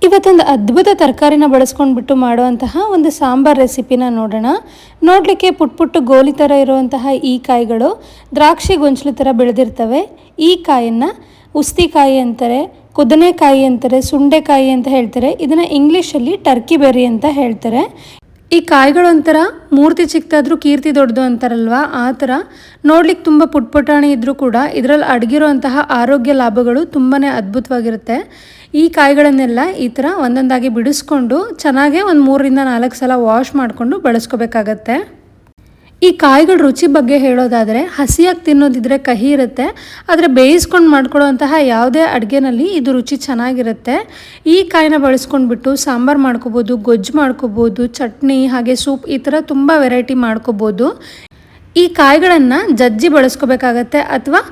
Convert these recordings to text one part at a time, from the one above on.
ಇವತ್ತೊಂದು ಅದ್ಭುತ ತರಕಾರಿನ ಬಳಸ್ಕೊಂಡ್ಬಿಟ್ಟು ಮಾಡುವಂತಹ ಒಂದು ಸಾಂಬಾರ್ ರೆಸಿಪಿನ ನೋಡೋಣ. ನೋಡಲಿಕ್ಕೆ ಪುಟ್ ಪುಟ್ಟು ಗೋಲಿ ಥರ ಇರುವಂತಹ ಈ ಕಾಯಿಗಳು ದ್ರಾಕ್ಷಿ ಗೊಂಚಲು ಥರ ಬೆಳೆದಿರ್ತವೆ. ಈ ಕಾಯನ್ನು ಉಸ್ತಿಕಾಯಿ ಅಂತಾರೆ, ಕುದನೆಕಾಯಿ ಅಂತಾರೆ, ಸುಂಡೆಕಾಯಿ ಅಂತ ಹೇಳ್ತಾರೆ. ಇದನ್ನು ಇಂಗ್ಲೀಷಲ್ಲಿ ಟರ್ಕಿ ಬೆರ್ರಿ ಅಂತ ಹೇಳ್ತಾರೆ. ಈ ಕಾಯಿಗಳು ಒಂಥರ ಮೂರ್ತಿ ಚಿಕ್ಕದಾದ್ರೂ ಕೀರ್ತಿ ದೊಡ್ಡದು ಅಂತಾರಲ್ವ, ಆ ಥರ ನೋಡ್ಲಿಕ್ಕೆ ತುಂಬ ಪುಟ್ಪುಟಾಣಿ ಇದ್ದರೂ ಕೂಡ ಇದರಲ್ಲಿ ಅಡಗಿರುವಂತಹ ಆರೋಗ್ಯ ಲಾಭಗಳು ತುಂಬಾ ಅದ್ಭುತವಾಗಿರುತ್ತೆ. ಈ ಕಾಯಿಗಳನ್ನೆಲ್ಲ ಈ ಥರ ಒಂದೊಂದಾಗಿ ಬಿಡಿಸ್ಕೊಂಡು ಚೆನ್ನಾಗೇ ಒಂದು 3ರಿಂದ 4 ಸಲ ವಾಶ್ ಮಾಡಿಕೊಂಡು ಬಳಸ್ಕೋಬೇಕಾಗತ್ತೆ. ಈ ಕಾಯಿಗಳ ರುಚಿ ಬಗ್ಗೆ ಹೇಳೋದಾದರೆ ಹಸಿಯಾಗಿ ತಿನ್ನೋದಿದ್ರೆ ಕಹಿ ಇರುತ್ತೆ, ಆದರೆ ಬೇಯಿಸ್ಕೊಂಡು ಮಾಡ್ಕೊಳ್ಳೋಂತಹ ಯಾವುದೇ ಅಡುಗೆನಲ್ಲಿ ಇದು ರುಚಿ ಚೆನ್ನಾಗಿರುತ್ತೆ. ಈ ಕಾಯಿನ ಬಳಸ್ಕೊಂಡ್ಬಿಟ್ಟು ಸಾಂಬಾರು ಮಾಡ್ಕೋಬೋದು, ಗೊಜ್ಜು ಮಾಡ್ಕೋಬೋದು, ಚಟ್ನಿ ಹಾಗೆ ಸೂಪ್ ಈ ಥರ ತುಂಬ ವೆರೈಟಿ ಮಾಡ್ಕೋಬೋದು. ಈ ಕಾಯಿಗಳನ್ನು ಜಜ್ಜಿ ಬಳಸ್ಕೋಬೇಕಾಗತ್ತೆ ಅಥವಾ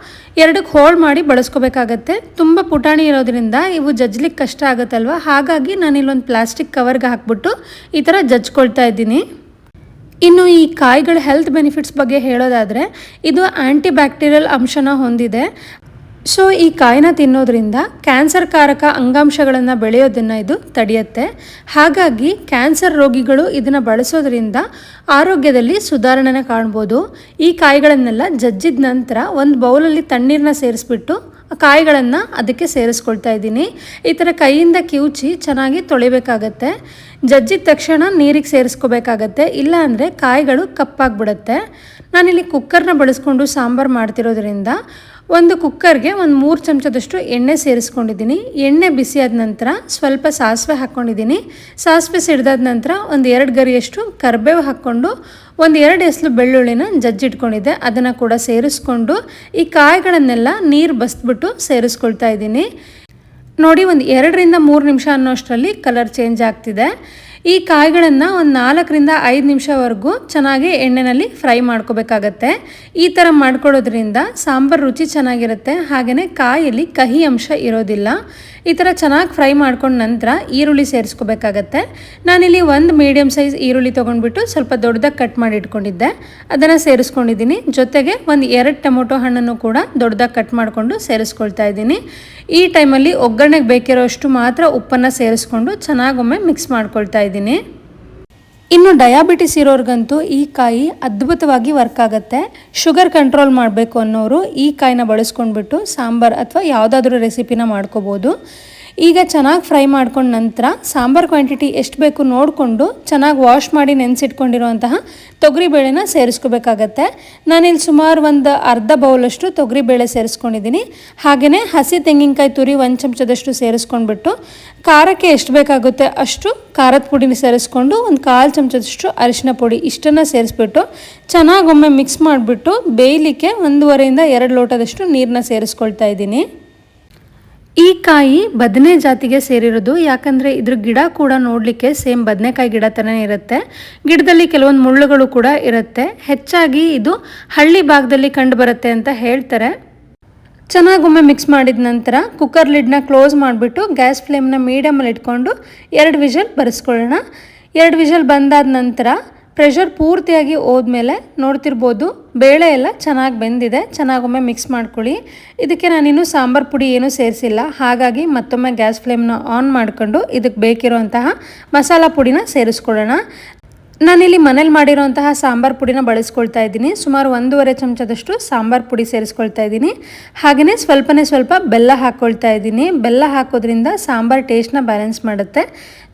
2ಕ್ಕೆ ಹೋಳು ಮಾಡಿ ಬಳಸ್ಕೋಬೇಕಾಗತ್ತೆ. ತುಂಬ ಪುಟಾಣಿ ಇರೋದ್ರಿಂದ ಇವು ಜಜ್ಲಿಕ್ಕೆ ಕಷ್ಟ ಆಗುತ್ತಲ್ವ, ಹಾಗಾಗಿ ನಾನಿಲ್ಲೊಂದು ಪ್ಲಾಸ್ಟಿಕ್ ಕವರ್ಗೆ ಹಾಕ್ಬಿಟ್ಟು ಈ ಥರ ಜಜ್ಕೊಳ್ತಾ ಇದ್ದೀನಿ. ಇನ್ನು ಈ ಕಾಯಿಗಳ ಹೆಲ್ತ್ ಬೆನಿಫಿಟ್ಸ್ ಬಗ್ಗೆ ಹೇಳೋದಾದರೆ ಇದು ಆ್ಯಂಟಿ ಬ್ಯಾಕ್ಟೀರಿಯಲ್ ಅಂಶನ ಹೊಂದಿದೆ. ಸೊ ಈ ಕಾಯಿನ ತಿನ್ನೋದ್ರಿಂದ ಕ್ಯಾನ್ಸರ್ ಕಾರಕ ಅಂಗಾಂಶಗಳನ್ನು ಬೆಳೆಯೋದನ್ನು ಇದು ತಡೆಯುತ್ತೆ. ಹಾಗಾಗಿ ಕ್ಯಾನ್ಸರ್ ರೋಗಿಗಳು ಇದನ್ನು ಬಳಸೋದ್ರಿಂದ ಆರೋಗ್ಯದಲ್ಲಿ ಸುಧಾರಣೆನ ಕಾಣ್ಬೋದು. ಈ ಕಾಯಿಗಳನ್ನೆಲ್ಲ ಜಜ್ಜಿದ ನಂತರ ಒಂದು ಬೌಲಲ್ಲಿ ತಣ್ಣೀರನ್ನ ಸೇರಿಸ್ಬಿಟ್ಟು ಕಾಯಿಗಳನ್ನು ಅದಕ್ಕೆ ಸೇರಿಸ್ಕೊಳ್ತಾ ಇದ್ದೀನಿ. ಈ ಥರ ಕೈಯಿಂದ ಕಿವುಚಿ ಚೆನ್ನಾಗಿ ತೊಳಿಬೇಕಾಗತ್ತೆ. ಜಜ್ಜಿದ ತಕ್ಷಣ ನೀರಿಗೆ ಸೇರಿಸ್ಕೋಬೇಕಾಗತ್ತೆ, ಇಲ್ಲ ಅಂದರೆ ಕಾಯಿಗಳು ಕಪ್ಪಾಗಿಬಿಡುತ್ತೆ. ನಾನಿಲ್ಲಿ ಕುಕ್ಕರ್ನ ಬಳಸ್ಕೊಂಡು ಸಾಂಬಾರು ಮಾಡ್ತಿರೋದ್ರಿಂದ ಒಂದು ಕುಕ್ಕರ್ಗೆ ಒಂದು 3 ಚಮಚದಷ್ಟು ಎಣ್ಣೆ ಸೇರಿಸ್ಕೊಂಡಿದ್ದೀನಿ. ಎಣ್ಣೆ ಬಿಸಿಯಾದ ನಂತರ ಸ್ವಲ್ಪ ಸಾಸಿವೆ ಹಾಕ್ಕೊಂಡಿದ್ದೀನಿ. ಸಾಸಿವೆ ಸಿಡ್ದಾದ ನಂತರ ಒಂದು 2 ಗರಿಯಷ್ಟು ಕರಿಬೇವು ಹಾಕ್ಕೊಂಡು ಒಂದು 2 ಎಸಳು ಬೆಳ್ಳುಳ್ಳಿನ ಜಜ್ಜಿಟ್ಕೊಂಡಿದ್ದೆ, ಅದನ್ನು ಕೂಡ ಸೇರಿಸ್ಕೊಂಡು ಈ ಕಾಯಿಗಳನ್ನೆಲ್ಲ ನೀರು ಬಸ್ಬಿಟ್ಟು ಸೇರಿಸ್ಕೊಳ್ತಾ ಇದ್ದೀನಿ. ನೋಡಿ, ಒಂದು 2ರಿಂದ 3 ನಿಮಿಷ ಅನ್ನೋಷ್ಟರಲ್ಲಿ ಕಲರ್ ಚೇಂಜ್ ಆಗ್ತಿದೆ. ಈ ಕಾಯಿಗಳನ್ನು ಒಂದು 4ರಿಂದ 5 ನಿಮಿಷವರೆಗೂ ಚೆನ್ನಾಗಿ ಎಣ್ಣೆಯಲ್ಲಿ ಫ್ರೈ ಮಾಡ್ಕೋಬೇಕಾಗತ್ತೆ. ಈ ಥರ ಮಾಡ್ಕೊಳ್ಳೋದ್ರಿಂದ ಸಾಂಬಾರು ರುಚಿ ಚೆನ್ನಾಗಿರುತ್ತೆ, ಹಾಗೆಯೇ ಕಾಯಲ್ಲಿ ಕಹಿ ಅಂಶ ಇರೋದಿಲ್ಲ. ಈ ಥರ ಚೆನ್ನಾಗಿ ಫ್ರೈ ಮಾಡ್ಕೊಂಡ ನಂತರ ಈರುಳ್ಳಿ ಸೇರಿಸ್ಕೋಬೇಕಾಗತ್ತೆ. ನಾನಿಲ್ಲಿ ಒಂದು ಮೀಡಿಯಮ್ ಸೈಜ್ ಈರುಳ್ಳಿ ತೊಗೊಂಡ್ಬಿಟ್ಟು ಸ್ವಲ್ಪ ದೊಡ್ಡದಾಗಿ ಕಟ್ ಮಾಡಿ ಇಟ್ಕೊಂಡಿದ್ದೆ, ಅದನ್ನು ಸೇರಿಸ್ಕೊಂಡಿದ್ದೀನಿ. ಜೊತೆಗೆ ಒಂದು 2 ಟೊಮೊಟೊ ಹಣ್ಣನ್ನು ಕೂಡ ದೊಡ್ಡದಾಗಿ ಕಟ್ ಮಾಡಿಕೊಂಡು ಸೇರಿಸ್ಕೊಳ್ತಾ ಇದ್ದೀನಿ. ಈ ಟೈಮಲ್ಲಿ ಒಗ್ಗರಣೆಗೆ ಬೇಕಿರೋ ಅಷ್ಟು ಮಾತ್ರ ಉಪ್ಪನ್ನು ಸೇರಿಸ್ಕೊಂಡು ಚೆನ್ನಾಗೊಮ್ಮೆ ಮಿಕ್ಸ್ ಮಾಡ್ಕೊಳ್ತಾ ಇದ್ದೀನಿ. ಇನ್ನು ಡಯಾಬಿಟಿಸ್ ಇರೋರ್ಗಂತೂ ಈ ಕಾಯಿ ಅದ್ಭುತವಾಗಿ ವರ್ಕ್ ಆಗುತ್ತೆ. ಶುಗರ್ ಕಂಟ್ರೋಲ್ ಮಾಡಬೇಕು ಅನ್ನೋರು ಈ ಕಾಯಿನ ಬಳಸ್ಕೊಂಡ್ಬಿಟ್ಟು ಸಾಂಬಾರು ಅಥವಾ ಯಾವುದಾದ್ರೂ ರೆಸಿಪಿನ ಮಾಡ್ಕೋಬೋದು. ಈಗ ಚೆನ್ನಾಗಿ ಫ್ರೈ ಮಾಡ್ಕೊಂಡ ನಂತರ ಸಾಂಬಾರು ಕ್ವಾಂಟಿಟಿ ಎಷ್ಟು ಬೇಕು ನೋಡಿಕೊಂಡು ಚೆನ್ನಾಗಿ ವಾಶ್ ಮಾಡಿ ನೆನೆಸಿಟ್ಕೊಂಡಿರುವಂತಹ ತೊಗರಿಬೇಳೆನ ಸೇರಿಸ್ಕೋಬೇಕಾಗತ್ತೆ. ನಾನಿಲ್ಲಿ ಸುಮಾರು ಒಂದು ಅರ್ಧ ಬೌಲಷ್ಟು ತೊಗರಿಬೇಳೆ ಸೇರಿಸ್ಕೊಂಡಿದ್ದೀನಿ. ಹಾಗೆಯೇ ಹಸಿ ತೆಂಗಿನಕಾಯಿ ತುರಿ 1 ಚಮಚದಷ್ಟು ಸೇರಿಸ್ಕೊಂಡ್ಬಿಟ್ಟು ಖಾರಕ್ಕೆ ಎಷ್ಟು ಬೇಕಾಗುತ್ತೆ ಅಷ್ಟು ಖಾರದ ಪುಡಿನ ಸೇರಿಸ್ಕೊಂಡು ಒಂದು 1/4 ಚಮಚದಷ್ಟು ಅರಿಶಿನ ಪುಡಿ ಇಷ್ಟನ್ನು ಸೇರಿಸ್ಬಿಟ್ಟು ಚೆನ್ನಾಗೊಮ್ಮೆ ಮಿಕ್ಸ್ ಮಾಡಿಬಿಟ್ಟು ಬೇಯಲಿಕ್ಕೆ 1.5ರಿಂದ 2 ಲೋಟದಷ್ಟು ನೀರನ್ನ ಸೇರಿಸ್ಕೊಳ್ತಾ ಇದ್ದೀನಿ. ಈ ಕಾಯಿ ಬದನೆ ಜಾತಿಗೆ ಸೇರಿರೋದು, ಯಾಕಂದರೆ ಇದ್ರ ಗಿಡ ಕೂಡ ನೋಡಲಿಕ್ಕೆ ಸೇಮ್ ಬದನೆಕಾಯಿ ಗಿಡ ಥರನೇ ಇರುತ್ತೆ. ಗಿಡದಲ್ಲಿ ಕೆಲವೊಂದು ಮುಳ್ಳುಗಳು ಕೂಡ ಇರುತ್ತೆ. ಹೆಚ್ಚಾಗಿ ಇದು ಹಳ್ಳಿ ಭಾಗದಲ್ಲಿ ಕಂಡು ಬರುತ್ತೆ ಅಂತ ಹೇಳ್ತಾರೆ. ಚೆನ್ನಾಗೊಮ್ಮೆ ಮಿಕ್ಸ್ ಮಾಡಿದ ನಂತರ ಕುಕ್ಕರ್ ಲಿಡ್ನ ಕ್ಲೋಸ್ ಮಾಡಿಬಿಟ್ಟು ಗ್ಯಾಸ್ ಫ್ಲೇಮ್ನ ಮೀಡಿಯಮಲ್ಲಿ ಇಟ್ಕೊಂಡು 2 ವಿಷಲ್ ಬರೆಸ್ಕೊಳ್ಳೋಣ. 2 ವಿಷಲ್ ಬಂದಾದ ನಂತರ ಪ್ರೆಷರ್ ಪೂರ್ತಿಯಾಗಿ ಹೋದ್ಮೇಲೆ ನೋಡ್ತಿರ್ಬೋದು ಬೇಳೆ ಎಲ್ಲ ಚೆನ್ನಾಗಿ ಬೆಂದಿದೆ. ಚೆನ್ನಾಗೊಮ್ಮೆ ಮಿಕ್ಸ್ ಮಾಡ್ಕೊಳ್ಳಿ. ಇದಕ್ಕೆ ನಾನಿನ್ನೂ ಸಾಂಬಾರು ಪುಡಿ ಏನೂ ಸೇರಿಸಿಲ್ಲ, ಹಾಗಾಗಿ ಮತ್ತೊಮ್ಮೆ ಗ್ಯಾಸ್ ಫ್ಲೇಮ್ನ ಆನ್ ಮಾಡಿಕೊಂಡು ಇದಕ್ಕೆ ಬೇಕಿರುವಂತಹ ಮಸಾಲ ಪುಡಿನ ಸೇರಿಸ್ಕೊಳ್ಳೋಣ. ನಾನಿಲ್ಲಿ ಮನೇಲಿ ಮಾಡಿರೋಂತಹ ಸಾಂಬಾರು ಪುಡಿನ ಬಳಸ್ಕೊಳ್ತಾ ಇದ್ದೀನಿ. ಸುಮಾರು 1.5 ಚಮಚದಷ್ಟು ಸಾಂಬಾರು ಪುಡಿ ಸೇರಿಸ್ಕೊಳ್ತಾ ಇದ್ದೀನಿ. ಹಾಗೆಯೇ ಸ್ವಲ್ಪ ಬೆಲ್ಲ ಹಾಕ್ಕೊಳ್ತಾ ಇದ್ದೀನಿ. ಬೆಲ್ಲ ಹಾಕೋದ್ರಿಂದ ಸಾಂಬಾರು ಟೇಸ್ಟ್ನ ಬ್ಯಾಲೆನ್ಸ್ ಮಾಡುತ್ತೆ.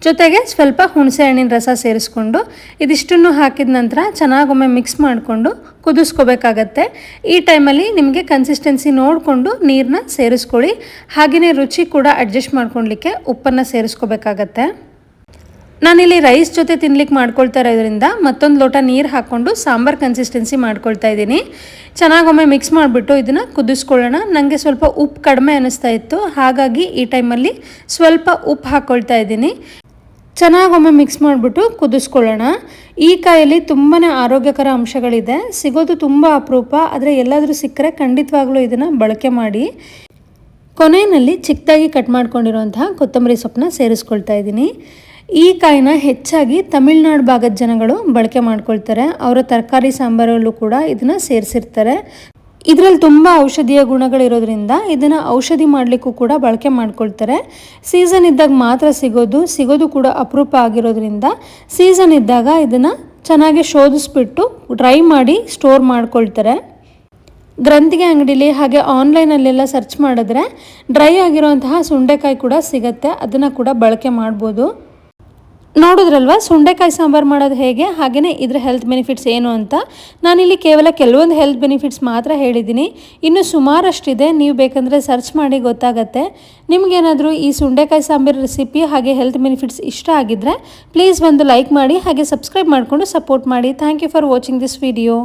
ಜೊತೆಗೆ ಸ್ವಲ್ಪ ಹುಣಸೆ ಹಣ್ಣಿನ ರಸ ಸೇರಿಸ್ಕೊಂಡು ಇದಿಷ್ಟನ್ನು ಹಾಕಿದ ನಂತರ ಚೆನ್ನಾಗೊಮ್ಮೆ ಮಿಕ್ಸ್ ಮಾಡಿಕೊಂಡು ಕುದಿಸ್ಕೋಬೇಕಾಗತ್ತೆ. ಈ ಟೈಮಲ್ಲಿ ನಿಮಗೆ ಕನ್ಸಿಸ್ಟೆನ್ಸಿ ನೋಡಿಕೊಂಡು ನೀರನ್ನ ಸೇರಿಸ್ಕೊಳ್ಳಿ. ಹಾಗೆಯೇ ರುಚಿ ಕೂಡ ಅಡ್ಜಸ್ಟ್ ಮಾಡ್ಕೊಳ್ಲಿಕ್ಕೆ ಉಪ್ಪನ್ನು ಸೇರಿಸ್ಕೋಬೇಕಾಗತ್ತೆ. ನಾನಿಲ್ಲಿ ರೈಸ್ ಜೊತೆ ತಿನ್ಲಿಕ್ಕೆ ಮಾಡ್ಕೊಳ್ತಾ ಇರೋದ್ರಿಂದ ಮತ್ತೊಂದು ಲೋಟ ನೀರು ಹಾಕ್ಕೊಂಡು ಸಾಂಬಾರು ಕನ್ಸಿಸ್ಟೆನ್ಸಿ ಮಾಡ್ಕೊಳ್ತಾ ಇದ್ದೀನಿ. ಚೆನ್ನಾಗೊಮ್ಮೆ ಮಿಕ್ಸ್ ಮಾಡಿಬಿಟ್ಟು ಇದನ್ನು ಕುದಿಸ್ಕೊಳ್ಳೋಣ. ನನಗೆ ಸ್ವಲ್ಪ ಉಪ್ಪು ಕಡಿಮೆ ಅನ್ನಿಸ್ತಾ ಇತ್ತು, ಹಾಗಾಗಿ ಈ ಟೈಮಲ್ಲಿ ಸ್ವಲ್ಪ ಉಪ್ಪು ಹಾಕ್ಕೊಳ್ತಾ ಇದ್ದೀನಿ. ಚೆನ್ನಾಗೊಮ್ಮೆ ಮಿಕ್ಸ್ ಮಾಡಿಬಿಟ್ಟು ಕುದಿಸ್ಕೊಳ್ಳೋಣ. ಈ ಕಾಯಲ್ಲಿ ತುಂಬಾ ಆರೋಗ್ಯಕರ ಅಂಶಗಳಿದೆ, ಸಿಗೋದು ತುಂಬ ಅಪರೂಪ. ಆದರೆ ಎಲ್ಲಾದರೂ ಸಿಕ್ಕರೆ ಖಂಡಿತವಾಗ್ಲೂ ಇದನ್ನು ಬಳಕೆ ಮಾಡಿ. ಕೊನೆಯಲ್ಲಿ ಚಿಕ್ಕದಾಗಿ ಕಟ್ ಮಾಡ್ಕೊಂಡಿರುವಂತಹ ಕೊತ್ತಂಬರಿ ಸೊಪ್ಪನ್ನ ಸೇರಿಸ್ಕೊಳ್ತಾ ಇದ್ದೀನಿ. ಈ ಕಾಯಿನ ಹೆಚ್ಚಾಗಿ ತಮಿಳುನಾಡು ಭಾಗದ ಜನಗಳು ಬಳಕೆ ಮಾಡ್ಕೊಳ್ತಾರೆ. ಅವರ ತರಕಾರಿ ಸಾಂಬಾರಲ್ಲೂ ಕೂಡ ಇದನ್ನು ಸೇರಿಸಿರ್ತಾರೆ. ಇದರಲ್ಲಿ ತುಂಬ ಔಷಧೀಯ ಗುಣಗಳಿರೋದ್ರಿಂದ ಇದನ್ನು ಔಷಧಿ ಮಾಡಲಿಕ್ಕೂ ಕೂಡ ಬಳಕೆ ಮಾಡ್ಕೊಳ್ತಾರೆ. ಸೀಸನ್ ಇದ್ದಾಗ ಮಾತ್ರ ಸಿಗೋದು ಕೂಡ ಅಪರೂಪ ಆಗಿರೋದ್ರಿಂದ ಸೀಸನ್ ಇದ್ದಾಗ ಇದನ್ನು ಚೆನ್ನಾಗಿ ಶೋಧಿಸ್ಬಿಟ್ಟು ಡ್ರೈ ಮಾಡಿ ಸ್ಟೋರ್ ಮಾಡ್ಕೊಳ್ತಾರೆ. ಗ್ರಂಥಿಗೆ ಅಂಗಡಿಲಿ ಹಾಗೆ ಆನ್ಲೈನಲ್ಲೆಲ್ಲ ಸರ್ಚ್ ಮಾಡಿದ್ರೆ ಡ್ರೈ ಆಗಿರುವಂತಹ ಸುಂಡೆಕಾಯಿ ಕೂಡ ಸಿಗುತ್ತೆ. ಅದನ್ನು ಕೂಡ ಬಳಕೆ ಮಾಡ್ಬೋದು. ನೋಡಿದ್ರಲ್ವ ಸುಂಡೆಕಾಯಿ ಸಾಂಬಾರು ಮಾಡೋದು ಹೇಗೆ, ಹಾಗೆಯೇ ಇದರ ಹೆಲ್ತ್ ಬೆನಿಫಿಟ್ಸ್ ಏನು ಅಂತ. ನಾನಿಲ್ಲಿ ಕೇವಲ ಕೆಲವೊಂದು ಹೆಲ್ತ್ ಬೆನಿಫಿಟ್ಸ್ ಮಾತ್ರ ಹೇಳಿದ್ದೀನಿ. ಇನ್ನು ಸುಮಾರಷ್ಟಿದೆ, ನೀವು ಬೇಕಂದರೆ ಸರ್ಚ್ ಮಾಡಿ ಗೊತ್ತಾಗತ್ತೆ. ನಿಮಗೇನಾದರೂ ಈ ಸುಂಡೆಕಾಯಿ ಸಾಂಬಾರು ರೆಸಿಪಿ ಹಾಗೆ ಹೆಲ್ತ್ ಬೆನಿಫಿಟ್ಸ್ ಇಷ್ಟ ಆಗಿದ್ದರೆ ಪ್ಲೀಸ್ ಒಂದು ಲೈಕ್ ಮಾಡಿ ಹಾಗೆ ಸಬ್ಸ್ಕ್ರೈಬ್ ಮಾಡಿಕೊಂಡು ಸಪೋರ್ಟ್ ಮಾಡಿ. Thank you for watching this video.